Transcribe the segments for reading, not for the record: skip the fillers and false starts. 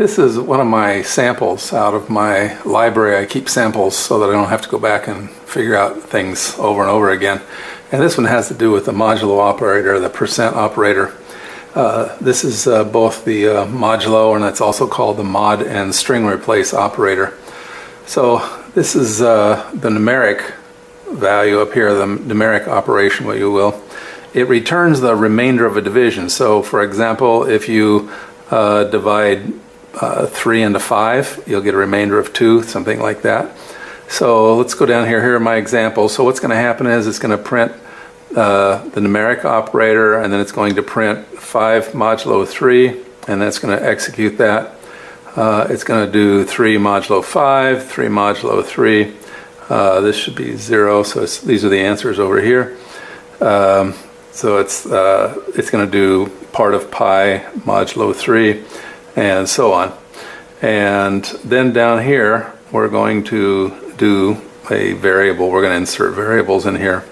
This is one of my samples out of my library. I keep samples so that I don't have to go back and figure out things over and over again. And this one has to do with the modulo operator, the percent operator. This is both the modulo, and it's also called the mod and string replace operator. So this is the numeric value up here, the numeric operation, what you will. It returns the remainder of a division. So for example, if you divide 3 into 5, you'll get a remainder of 2, something like that. So let's go down here. Here are my examples. So what's going to happen is it's going to print the numeric operator, and then it's going to print 5 modulo 3, and that's going to execute that. It's going to do 3 modulo 5, 3 modulo 3. This should be 0, so these are the answers over here. So it's going to do part of pi modulo 3, and so on. And then down here, we're going to do a variable. We're going to insert variables in here.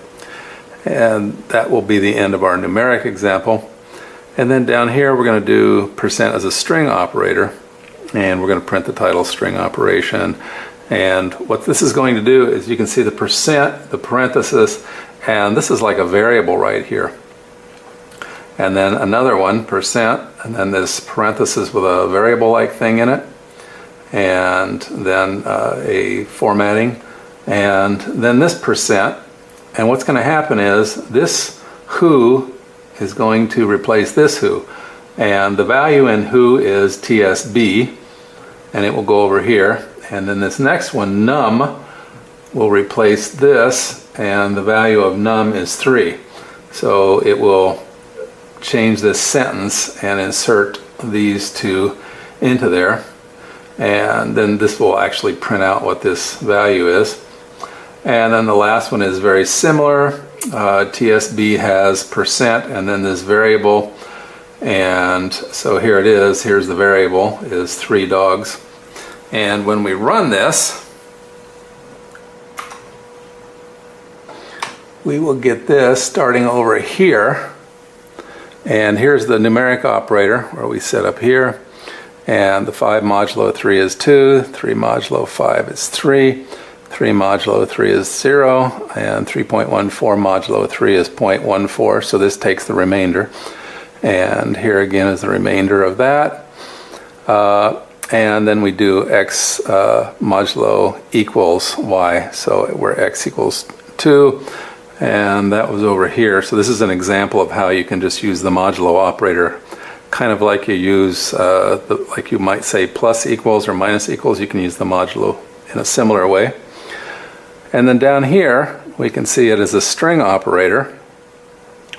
And that will be the end of our numeric example. And then down here, we're going to do percent as a string operator. And we're going to print the title string operation. And what this is going to do is you can see the percent, the parenthesis, and this is like a variable right here. And then another one, percent, and then this parenthesis with a variable-like thing in it, and then a formatting, and then this percent. And what's going to happen is this who is going to replace this who. And the value in who is TSB, and it will go over here. And then this next one, num, will replace this, and the value of num is 3. So it will change this sentence and insert these two into there, and then this will actually print out what this value is. And then the last one is very similar. TSB has percent and then this variable, and so here it is. Here's the variable, is 3 dogs. And when we run this, we will get this starting over here. And here's the numeric operator where we set up here, and the 5 modulo 3 is 2, 3 modulo 5 is 3, 3 modulo 3 is 0, and 3.14 modulo 3 is 0.14, so this takes the remainder. And here again is the remainder of that. And then we do x modulo equals y, so where x equals 2. And that was over here. So this is an example of how you can just use the modulo operator, kind of like you use, like you might say plus equals or minus equals. You can use the modulo in a similar way. And then down here, we can see it as a string operator,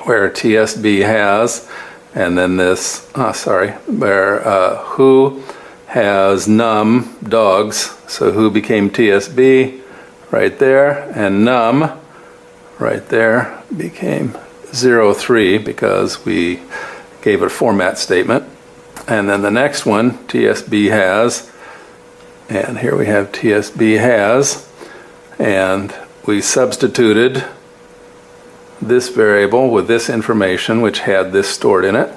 where TSB has, and then this, where who has num, dogs, so who became TSB right there, and num right there became 03 because we gave it a format statement. And then the next one, TSB has, and here we have TSB has, and we substituted this variable with this information, which had this stored in it,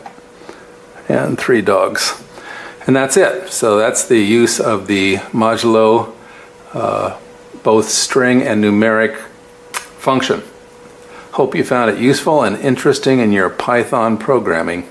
and 3 dogs. And that's it. So that's the use of the modulo, both string and numeric function. Hope you found it useful and interesting in your Python programming.